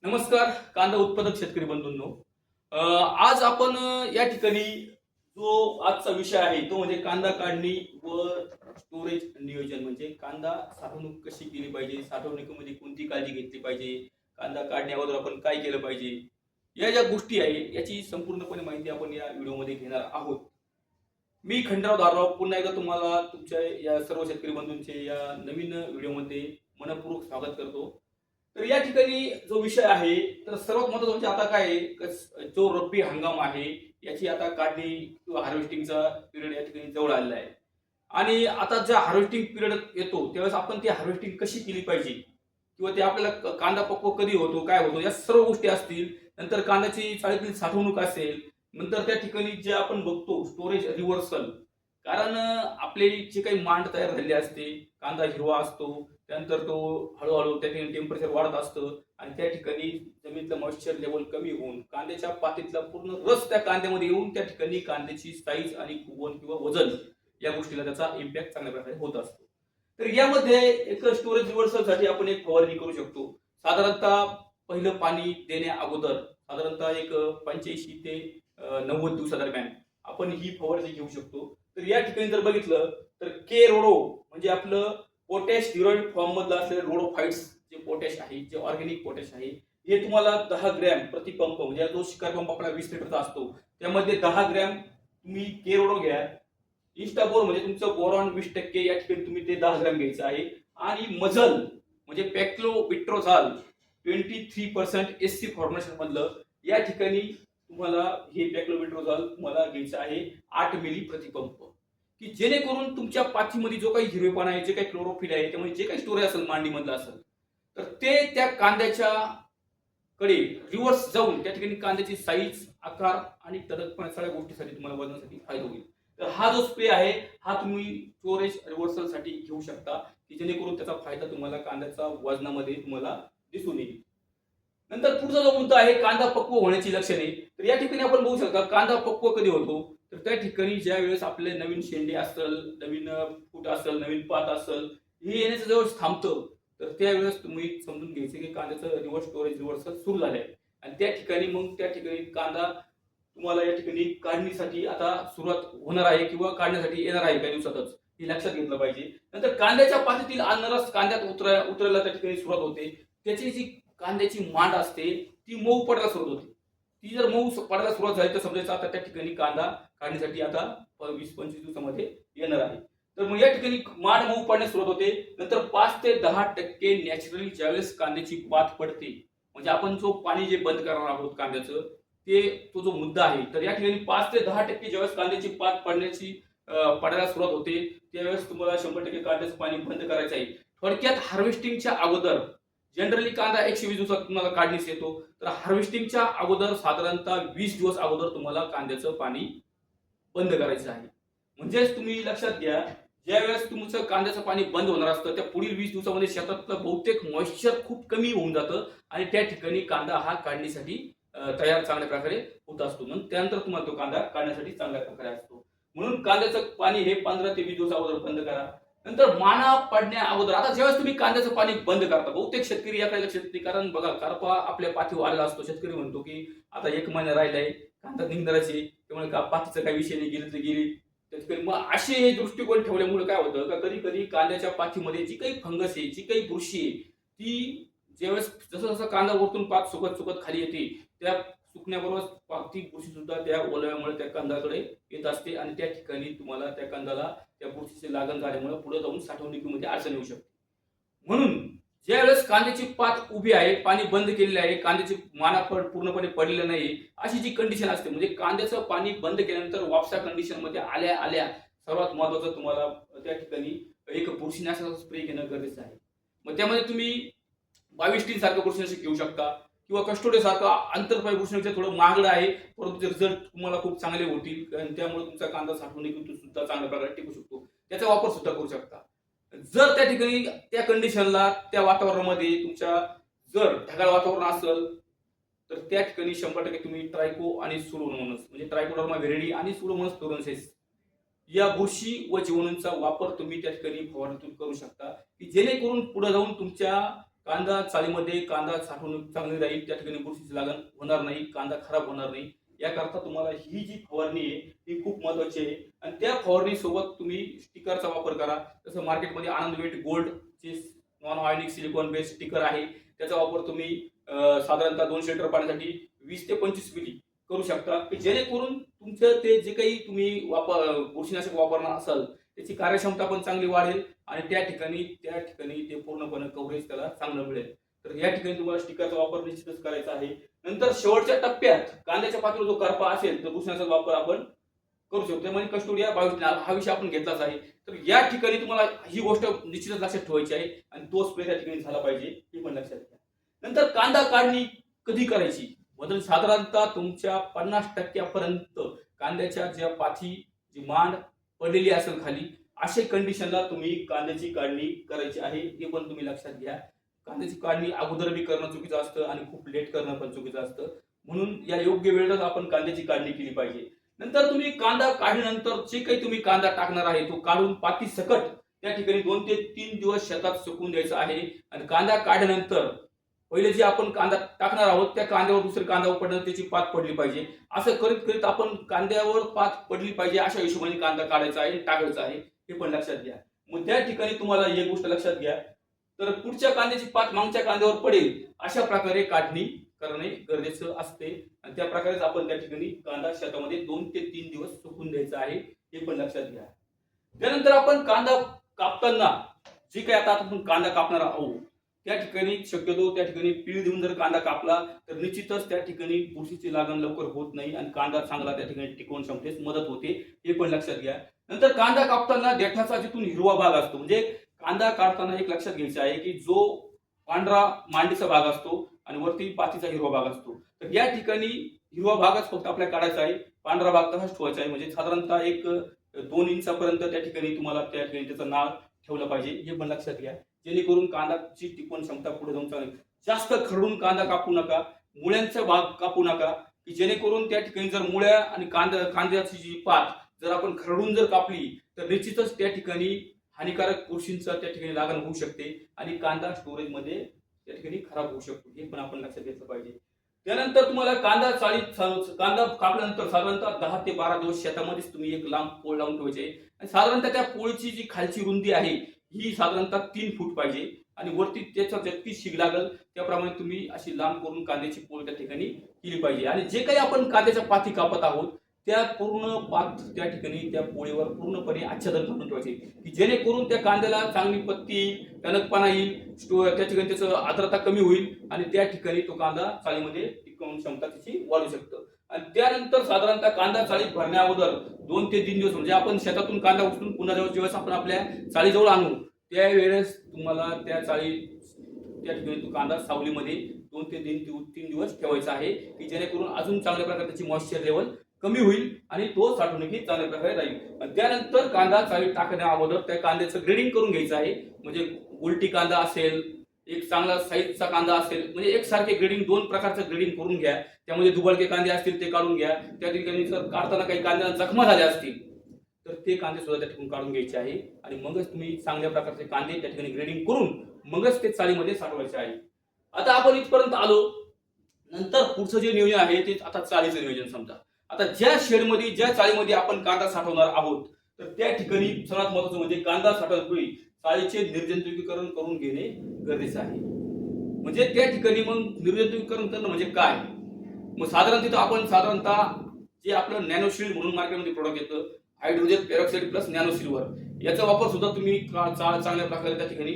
नमस्कार कांदा उत्पादक शेतकरी बंधूंनो. आज आपण या ठिकाणी जो आजचा विषय आहे तो म्हणजे कांदा काढणी व स्टोरेज नियोजन, म्हणजे कांदा साठवणूक कशी केली पाहिजे, साठवणुकीमध्ये कोणती काळजी घेतली पाहिजे, कांदा काढण्या अगोदर आपण काय केलं पाहिजे, या ज्या गोष्टी आहे याची संपूर्णपणे माहिती आपण या व्हिडिओमध्ये घेणार आहोत. मी खंडराव धारराव पुन्हा एकदा तुम्हाला तुमच्या या सर्व शेतकरी बंधूंचे या नवीन व्हिडिओमध्ये मनपूर्वक स्वागत करतो. तर या ठिकाणी जो विषय आहे, तर सर्वात महत्त्वाचं म्हणजे आता काय आहे, जो रब्बी हंगाम आहे याची आता काढणी किंवा हार्वेस्टिंगचा पिरियड या ठिकाणी जवळ आलेला आहे. आणि आता ज्या हार्वेस्टिंग पिरियड येतो त्यावेळेस आपण ती हार्वेस्टिंग कशी केली पाहिजे किंवा ते आपल्याला कांदा पक्व कधी होतो, काय होतो, या सर्व गोष्टी असतील. नंतर कांद्याची चाळीतील साठवणूक असेल. नंतर त्या ठिकाणी जे आपण बघतो स्टोरेज रिव्हर्सल, कारण आपले जे काही मांड तयार झालेली असते, कांदा हिरवा असतो, त्यानंतर तो हळूहळू त्या ठिकाणी टेम्परेचर वाढत असतं आणि त्या ठिकाणी जमिनीतलं मॉइश्चर लेवल कमी होऊन कांद्याच्या पातीतला पूर्ण रस त्या कांद्यामध्ये येऊन त्या ठिकाणी कांद्याची साईज आणि फुगवण किंवा वजन या गोष्टीला त्याचा इम्पॅक्ट चांगल्या प्रकारे होत असतो. तर यामध्ये एक स्टोरेज रिव्हर्सलसाठी आपण एक फवारणी करू शकतो. साधारणतः पहिलं पाणी देण्या अगोदर साधारणतः एक 85 ते 90 दिवसादरम्यान आपण ही फवारणी घेऊ शकतो. तर या ठिकाणी जर बघितलं तर के रोडो म्हणजे आपलं पोटॅश ड्युरंट फॉर्म मधलं असलेले रोडोफाइट्स जे पोटॅश आहे, जे ऑर्गॅनिक पोटॅश आहे, हे तुम्हाला 10 ग्रॅम प्रति पंप, म्हणजे जो शिकार पंप आपला 20 लिटरचा असतो त्यामध्ये 10 ग्रॅम तुम्ही के रोडो घ्या. इन्स्टाबोर म्हणजे तुमचं बोरॉन 20% या ठिकाणी तुम्ही ते 10 ग्रॅम घ्यायचं आहे. आणि मजल म्हणजे पॅक्लोबिट्रोझाल 23% एससी फॉर्म्युलेशन मधलं या ठिकाणी तुम्हाला हे पॅक्लोबिट्रोझाल तुम्हाला घ्यायचं आहे 8 मिली प्रति पंप, की जेणेकरून तुमच्या पाथीमध्ये जो काही हिरवेपणा आहे, जे काही क्लोरोफिल आहे, त्यामुळे जे काही स्टोरेज असेल मांडीमधलं असेल, तर ते त्या कांद्याच्या कडे रिव्हर्स जाऊन त्या ठिकाणी कांद्याची साईज, आकार आणि तडकपणा सगळ्या गोष्टीसाठी तुम्हाला वजनासाठी फायदा होईल. तर हा जो स्प्रे आहे हा तुम्ही स्टोरेज रिव्हर्सल साठी घेऊ शकता, की जेणेकरून त्याचा फायदा तुम्हाला कांद्याचा वजनामध्ये तुम्हाला दिसून येईल. नंतर पुढचा जो मुद्दा आहे कांदा पक्व होण्याची लक्षणे. तर या ठिकाणी आपण बघू शकता कांदा पक्व कधी होतो, तर त्या ठिकाणी ज्या वेळेस आपले नवीन शेंडे असेल, नवीन फूट असेल, नवीन पात असेल, हे येण्याचं जेव्हा थांबतं, तर त्यावेळेस तुम्ही समजून घ्यायचं की कांद्याचं रिव्हर्स स्टोरेज रिव्हर्सल सुरू झालंय. आणि त्या ठिकाणी मग त्या ठिकाणी कांदा तुम्हाला या ठिकाणी काढणीसाठी आता सुरुवात होणार आहे किंवा काढण्यासाठी येणार आहे काही दिवसातच, हे लक्षात घेतलं पाहिजे. नंतर कांद्याच्या पातीतील अन्नरस कांद्यात उतरायला त्या ठिकाणी सुरुवात होते. त्याची जी कांद्याची मांड असते ती मऊ पडायला सुरुवात होते. ती जर मऊ पडायला सुरुवात झाली तर समजायचं आता त्या ठिकाणी कांदा काढण्यासाठी आता 20-25 दिवसामध्ये येणार आहे. तर मग या ठिकाणी मांड मऊ पडण्यास सुरुवात होते. नंतर 5 ते 10% नॅचरली ज्यावेळेस कांद्याची पात पडते, म्हणजे आपण जो पाणी जे बंद करणार आहोत कांद्याचं, ते तो जो मुद्दा आहे, तर या ठिकाणी 5 ते 10% ज्यावेळेस कांद्याची पात पडायला सुरुवात होते त्यावेळेस तुम्हाला 100% कांद्याचं पाणी बंद करायचं आहे. थोडक्यात हार्वेस्टिंगच्या अगोदर जनरली कांदा 120 दिवसात तुम्हाला काढणीस येतो, तर हार्वेस्टिंगच्या अगोदर साधारणतः 20 दिवस अगोदर तुम्हाला कांद्याचं पाणी बंद करायचं आहे. म्हणजेच तुम्ही लक्षात घ्या, ज्या वेळेस तुमचं कांद्याचं पाणी बंद होणार असतं त्या पुढील 20 दिवसामध्ये शेतातलं बहुतेक मॉइश्चर खूप कमी होऊन जातं आणि त्या ठिकाणी कांदा हा काढणीसाठी तयार चांगल्या प्रकारे होत असतो. मग त्यानंतर तुम्हाला तो कांदा काढण्यासाठी चांगल्या प्रकारे असतो. म्हणून कांद्याचं पाणी हे 15 ते 20 दिवस अगोदर बंद करा. नंतर माना पडण्या अगोदर, आता ज्यावेळेस तुम्ही कांद्याचं पाणी बंद करता, बहुतेक शेतकरी याकडे लक्ष देत नाही, कारण बघा करपा आपल्या पाठीवर आलेला असतो. शेतकरी म्हणतो की आता 1 महिना राहिलाय, कांदा निघणारच, त्यामुळे पाठीचा काही विषय नाही, गेली तर गेली. शेतकरी मग असे हे दृष्टिकोन ठेवल्यामुळे काय होतं का कधी कधी कांद्याच्या पाठीमध्ये जी काही फंगस आहे, जी काही बुरशी आहे, ती ज्यावेळेस जसं जसं कांदा वरतून पात सुकत सुकत खाली येते, त्या सुकण्याबरोबर ती बुरशी सुद्धा त्या ओलाव्यामुळे त्या कांद्याकडे येत असते आणि त्या ठिकाणी तुम्हाला त्या कांद्याला त्या बुरशीची लागण झाल्यामुळे पुढे जाऊन साठवणुकीमध्ये अडचण येऊ शकते. म्हणून ज्यावेळेस कांद्याची पात उभी आहे, पाणी बंद केलेले आहे, कांद्याची माना पूर्णपणे पडलेलं नाही, अशी जी कंडिशन असते, म्हणजे कांद्याचं पाणी बंद केल्यानंतर वापसा कंडिशन मध्ये आल्या आल्या सर्वात महत्वाचं तुम्हाला त्या ठिकाणी एक बुरशीनाशक स्प्रे घेणं गरजेचं आहे. मग त्यामध्ये तुम्ही 22 सारखं बुरशीनाशक घेऊ शकता किंवा कस्टोडे सारखं आंतरपाय बुरशीनाशक थोडं महागडं आहे, परंतु रिझल्ट तुम्हाला खूप चांगले होतील आणि त्यामुळे तुमचा कांदा साठवणुकीतून सुद्धा चांगल्या प्रकारे टिकू शकतो. त्याचा वापर सुद्धा करू शकता. जर त्या ठिकाणी त्या कंडिशनला त्या वातावरणामध्ये तुमच्या जर ढगाळ वातावरण असेल तर त्या ठिकाणी 100% तुम्ही ट्रायको आणि सुडोमोनास म्हणजे ट्रायकोडर्मा व्हेरिडी आणि सुडोमोनास फ्लोरेन्सिस या बुरशी व जीवाणूंचा वापर तुम्ही त्या ठिकाणी फवारणीतून करू शकता, की जेणेकरून पुढे जाऊन तुमच्या कांदा चाळीमध्ये कांदा साठवणूक चांगली राहील, त्या ठिकाणी बुरशीची लागण होणार नाही, कांदा खराब होणार नाही, याकरता तुम्हाला ही जी फवारणी आहे ही खूप महत्वाची आहे. आणि त्या फवारणी सोबत तुम्ही स्टिकरचा वापर करा. जसं मार्केटमध्ये आनंदवेट गोल्ड चे non ionic silicon based sticker आहे, त्याचा वापर तुम्ही साधारणतः 200 लिटर पाण्यासाठी 20 ते 25 मिली करू शकता, की जेणेकरून तुमचं ते जे काही तुम्ही बुरशीनाशक वापरणार असाल त्याची कार्यक्षमता पण चांगली वाढेल आणि त्या ठिकाणी ते पूर्णपणे कव्हरेज त्याला चांगलं मिळेल. तर या ठिकाणी तुम्हाला स्टिकरचा वापर निश्चितच करायचा आहे. नंतर शेवटच्या टप्प्यात कांद्याच्या पातीवर जो करपा असेल तर बुरशीनाशक वापर आपण करू शकतो, म्हणजे कस्टोडिया 22 हा विषय आपण घेतलाच आहे. तर या ठिकाणी तुम्हाला ही गोष्ट निश्चितच लक्षात ठेवायची आहे आणि तो स्प्रे त्या ठिकाणी झाला पाहिजे, हे पण लक्षात घ्या. नंतर कांदा काढणी कधी करायची, म्हणजे साधारणतः तुमच्या 50% पर्यंत कांद्याच्या ज्या पाथी जी मांड पडलेली असेल खाली, अशा कंडिशनला तुम्ही कांद्याची काढणी करायची आहे, हे पण तुम्ही लक्षात घ्या. कांद्याची काढणी अगोदर बी करणं चुकीचं असतं आणि खूप लेट करणं पण चुकीचं असतं, म्हणून या योग्य वेळेतच आपण कांद्याची काढणी केली पाहिजे. नंतर तुम्ही कांदा काढल्यानंतर जे काही तुम्ही कांदा टाकणार आहे तो काढून पाती सकट त्या ठिकाणी 2 ते 3 दिवस शेतात सुकून द्यायचा आहे. आणि कांदा काढल्यानंतर पहिले जे आपण कांदा टाकणार आहोत त्या कांद्यावर दुसरे कांदा उपटण्यात त्याची पात पडली पाहिजे. असं करीत करीत आपण कांद्यावर पात पडली पाहिजे अशा हिशोबाने कांदा काढायचा आहे, टाकायचा आहे, हे पण लक्षात घ्या. मग त्या ठिकाणी तुम्हाला एक गोष्ट लक्षात घ्या, तर पुढच्या कांद्याची पात मागच्या कांद्यावर पडेल अशा प्रकारे काढणी करणे गरजेचं असते. आणि त्या प्रकारेच आपण त्या ठिकाणी कांदा शेतामध्ये 2 ते 3 दिवस सुकून द्यायचा आहे, हे पण लक्षात घ्या. त्यानंतर आपण कांदा कापताना जे काही आता आपण कांदा कापणार आहोत त्या ठिकाणी शक्यतो त्या ठिकाणी पीळ देऊन जर कांदा कापला तर निश्चितच त्या ठिकाणी बुरशीची लागण लवकर होत नाही आणि कांदा चांगला त्या ठिकाणी टिकवून क्षमतेस मदत होते, हे पण लक्षात घ्या. नंतर कांदा कापताना देठाचा जिथून हिरवा भाग असतो, म्हणजे कांदा काढताना एक लक्षात घ्यायचं आहे की जो पांढरा मांडीचा भाग असतो आणि वरती पातीचा हिरवा भाग असतो, तर या ठिकाणी हिरवा भागच फक्त आपल्याला काढायचा आहे, पांढरा भाग तसाच ठेवायचा आहे. म्हणजे साधारणतः एक 2 इंचापर्यंत त्या ठिकाणी तुम्हाला त्या ठिकाणी त्याचा नाळ ठेवला पाहिजे, हे पण लक्षात घ्या, जेणेकरून कांदाची टिकवण क्षमता पुढे जाऊन चालेल. जास्त खरडून कांदा कापू नका, मुळ्यांचा भाग कापू नका, की जेणेकरून त्या ठिकाणी जर मुळ्या आणि कांद्याची जी पात जर आपण खरडून जर कापली तर निश्चितच त्या ठिकाणी हानिकारक बुरशींचा त्या ठिकाणी लागण होऊ शकते आणि कांदा स्टोरेज मध्ये त्या ठिकाणी खराब होऊ शकतो, हे पण आपण लक्षात घेतलं पाहिजे. त्यानंतर तुम्हाला कांदा कापल्यानंतर साधारणतः 10 ते 12 दिवस शेतामध्येच तुम्ही एक लांब पोळ लावून ठेवायचे आणि साधारणतः त्या पोळीची जी खालची रुंदी आहे ही साधारणतः 3 फूट पाहिजे आणि वरती त्याचा जितकी शिग लागल त्याप्रमाणे तुम्ही अशी लांब करून कांद्याची पोळ त्या ठिकाणी केली पाहिजे. आणि जे काही आपण कांद्याच्या पाती कापत आहोत त्या पूर्ण पात त्या ठिकाणी त्या पोळीवर पूर्णपणे आच्छादन करून ठेवायचे, की जेणेकरून त्या कांद्याला चांगली पत्ती येईल, टणकपणा येईल, त्या ठिकाणी त्याचं आर्द्रता कमी होईल आणि त्या ठिकाणी तो कांदा चाळीमध्ये टिकवून क्षमता त्याची वाढू शकतं. आणि त्यानंतर साधारणतः कांदा चाळीत भरण्या अगोदर 2 ते 3 दिवस, म्हणजे आपण शेतातून कांदा उचलून पुन्हा ज्यावेळेस आपण आपल्या चाळीजवळ आणू त्यावेळेस तुम्हाला त्या ठिकाणी तो कांदा सावलीमध्ये 2 ते 3 दिवस ठेवायचा आहे, की जेणेकरून अजून चांगल्या प्रकारे त्याची मॉइश्चर लेवल कमी होईल आणि तो साठवणुकी चांगल्या प्रकारे राहील. त्यानंतर कांदा चाळीत टाकण्या अगोदर त्या कांद्याचं ग्रेडिंग करून घ्यायचं आहे, म्हणजे उलटी कांदा असेल, एक चांगला साईजचा कांदा असेल, म्हणजे एकसारखे ग्रेडिंग 2 प्रकारचं ग्रेडिंग करून घ्या. त्यामध्ये दुबळके कांदे असतील ते काढून घ्या, त्या ठिकाणी जर काढताना काही कांद्याला जखमा झाल्या असतील तर ते कांदे सुद्धा त्या ठिकाणी काढून घ्यायचे आहे आणि मगच तुम्ही चांगल्या प्रकारचे कांदे त्या ठिकाणी ग्रेडिंग करून मगच ते चाळीमध्ये साठवायचे आहे. आता आपण इथपर्यंत आलो, नंतर पुढचं जे नियोजन आहे ते आता चाळीचं नियोजन. समजा आता ज्या शेडमध्ये ज्या चाळीमध्ये आपण कांदा साठवणार आहोत तर त्या ठिकाणी सर्वात महत्त्वाचं म्हणजे कांदा साठवण्यापूर्वी चाळीचे निर्जंतुकीकरण करून घेणे गरजेचं आहे. म्हणजे त्या ठिकाणी मग निर्जंतुकीकरण करणं म्हणजे काय, मग तिथं आपण साधारणतः जे आपलं नॅनोशील्ड म्हणून मार्केटमध्ये प्रोडक्ट येतं, hydrogen peroxide plus nano silver, याचा वापर सुद्धा तुम्ही चांगल्या प्रकारे त्या ठिकाणी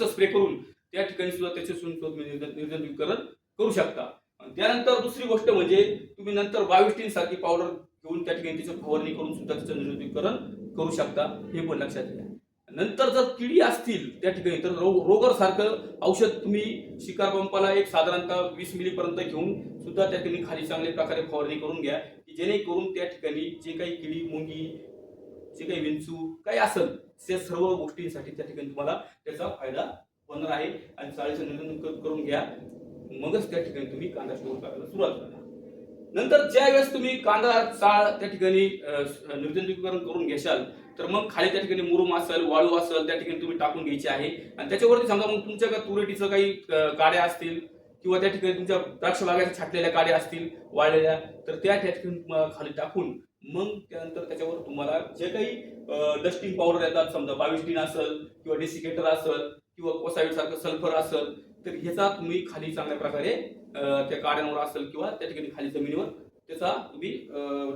स्प्रे करून त्या ठिकाणी सुद्धा त्याचे निर्जंतुकीकरण करू शकता. त्यानंतर दुसरी गोष्ट म्हणजे तुम्ही नंतर 22 सारखी पावडर घेऊन त्या ठिकाणी त्याची फवारणी करून सुद्धा त्याचं निर्जंतुकीकरण करू शकता, हे पण लक्षात घ्या. नंतर जर किडी असतील त्या ठिकाणी तर रोगर सारखं औषध तुम्ही शिकार पंपाला एक साधारणतः 20 मिली पर्यंत घेऊन सुद्धा त्या ठिकाणी खाली चांगल्या प्रकारे फवारणी करून घ्या, की जेणेकरून त्या ठिकाणी जे काही किडी मुंगी जे काही विंचू काही असेल त्या सर्व गोष्टींसाठी त्या ठिकाणी तुम्हाला त्याचा फायदा होणार आहे. आणि चाळीचं निर्जंतुकीकरण करून घ्या, मगच त्या ठिकाणी तुम्ही कांदा स्टोर करायला सुरुवात करा. नंतर ज्या वेळेस तुम्ही कांदा चाळ त्या ठिकाणी निर्जंतुकीकरण करून घेशाल तर मग खाली त्या ठिकाणी मुरुम असेल, वाळू असेल, त्या ठिकाणी तुम्ही टाकून घ्यायची आहे. आणि त्याच्यावरती समजा मग तुमच्या तुरटीचं काही काड्या असतील किंवा त्या ठिकाणी तुमच्या द्राक्ष बागाच्या छाटलेल्या काड्या असतील वाळलेल्या, तर त्या ठिकाणी खाली टाकून मग त्यानंतर त्याच्यावर तुम्हाला जे काही डस्टिंग पावडर येतात, समजा 22 असेल किंवा डेसिकेटर असेल किंवा कोसाईड सारखं सल्फर असेल, तर ह्याचा तुम्ही खाली चांगल्या प्रकारे त्या काड्यांवर असेल किंवा त्या ठिकाणी खाली जमिनीवर त्याचा तुम्ही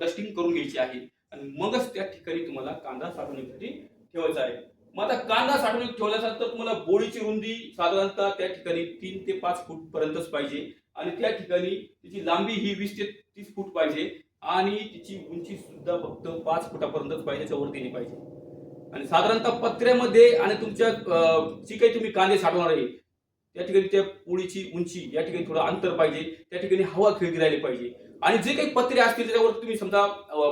डस्टिंग करून घ्यायची आहे. आणि मगच त्या ठिकाणी तुम्हाला कांदा साठवणीसाठी ठेवायचा आहे. मग आता कांदा साठवणीत ठेवल्यानंतर तुम्हाला बोळीची रुंदी साधारणतः त्या ठिकाणी 3 ते 5 फूट पर्यंतच पाहिजे आणि त्या ठिकाणी तिची लांबी ही 20 ते 30 फूट पाहिजे आणि तिची उंची सुद्धा फक्त 5 फुटापर्यंतच पाहिजे, त्याच्यावरती नाही पाहिजे. आणि साधारणतः पत्र्यामध्ये आणि तुमच्या जी काही तुम्ही कांदे साठवणार आहे त्या ठिकाणी त्या पोळीची उंची या ठिकाणी थोडं अंतर पाहिजे, त्या ठिकाणी हवा खेळती राहिली पाहिजे. आणि जे काही पत्रे असतील त्याच्यावर तुम्ही समजा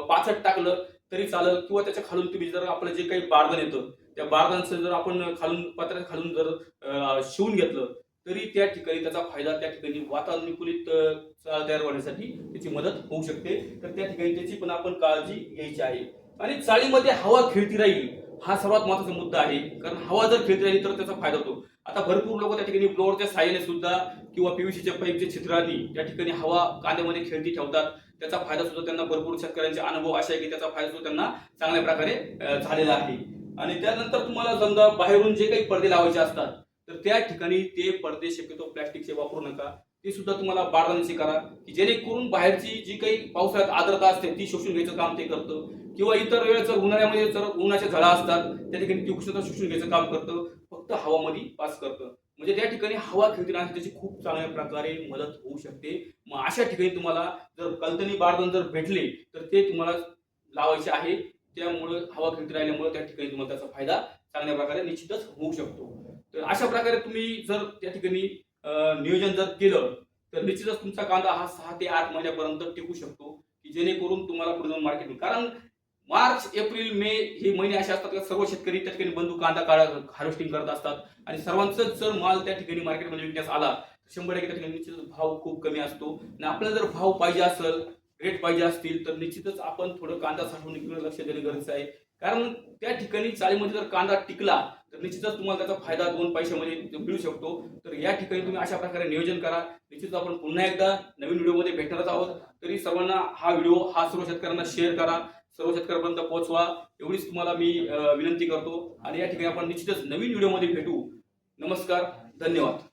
पाचट टाकलं तरी चालेल किंवा त्याच्या खालून तुम्ही जर आपलं जे काही बारदान येतं त्या बारदानचं जर आपण खालून पत्र्या खालून जर शिवून घेतलं तरी त्या ठिकाणी त्याचा फायदा, त्या ठिकाणी वातानुकूलित चाळ तयार होण्यासाठी त्याची मदत होऊ शकते. तर त्या ठिकाणी त्याची पण आपण काळजी घ्यायची आहे. आणि चाळीमध्ये हवा खेळती राहील हा सर्वात महत्त्वाचा मुद्दा आहे, कारण हवा जर खेळती राहिली तर त्याचा फायदा होतो. आता भरपूर लोक त्या ठिकाणी ब्लोअरच्या साहाय्याने सुद्धा किंवा पीव्हीसीच्या पाईपच्या छिद्रांनी त्या ठिकाणी हवा कांद्यामध्ये खेळती ठेवतात. त्याचा फायदा सुद्धा त्यांना भरपूर शेतकऱ्यांचे अनुभव असे आहे की त्याचा फायदा सुद्धा त्यांना चांगल्या प्रकारे झालेला आहे. आणि त्यानंतर तुम्हाला समजा बाहेरून जे काही पडदे लावायचे असतात तर त्या ठिकाणी ते पडदे शक्यतो प्लॅस्टिकचे वापरू नका. ते सुद्धा तुम्हाला बारदानीचे करा की जेणेकरून बाहेरची जी काही पावसाळ्यात आर्द्रता असते ती शोषून घ्यायचं काम ते करतं. किंवा इतर वेळेस जर उन्हाळ्यामध्ये जर उन्हाच्या झळा असतात त्या ठिकाणी ती उष्णता शोषून घ्यायचं काम करतं, फक्त हवामध्ये पास करतं. म्हणजे त्या ठिकाणी हवा खेळती राहण्याची त्याची खूप चांगल्या प्रकारे मदत होऊ शकते. मग अशा ठिकाणी तुम्हाला जर कलतनी बारदान जर भेटले तर ते तुम्हाला लावायचे आहे. त्यामुळे हवा खेळती राहिल्यामुळे त्या ठिकाणी तुम्हाला त्याचा फायदा चांगल्या प्रकारे निश्चितच होऊ शकतो. तर अशा प्रकारे तुम्ही जर त्या ठिकाणी नियोजन जर केलं तर निश्चितच तुमचा कांदा हा 6 ते 8 महिन्यापर्यंत टिकू शकतो, की जेणेकरून तुम्हाला पुढे जाऊन मार्केट, कारण मार्च, एप्रिल, मे हे महिने असे असतात की सर्व शेतकरी त्या ठिकाणी बंधू कांदा हार्वेस्टिंग करत असतात आणि सर्वांचाच जर माल त्या ठिकाणी मार्केटमध्ये विकण्यास आला 100% त्या ठिकाणी निश्चितच भाव खूप कमी असतो. आणि आपल्याला जर भाव पाहिजे असेल, रेट पाहिजे असतील तर निश्चितच आपण थोडं कांदा साठवणुकीकडे लक्ष देणे गरजेचं आहे. कारण त्या ठिकाणी चाळीमध्ये जर कांदा टिकला तर निश्चितच तुम्हाला त्याचा फायदा 2 पैशामध्ये मिळू शकतो. तर या ठिकाणी तुम्ही अशा प्रकारे नियोजन करा. निश्चितच आपण पुन्हा एकदा नवीन व्हिडिओमध्ये भेटणारच आहोत. तरी सर्वांना हा व्हिडिओ सर्व शेतकऱ्यांना शेअर करा, सर्व शेतकऱ्यांपर्यंत पोहोचवा, एवढीच तुम्हाला मी विनंती करतो. आणि या ठिकाणी आपण निश्चितच नवीन व्हिडिओमध्ये भेटू. नमस्कार, धन्यवाद.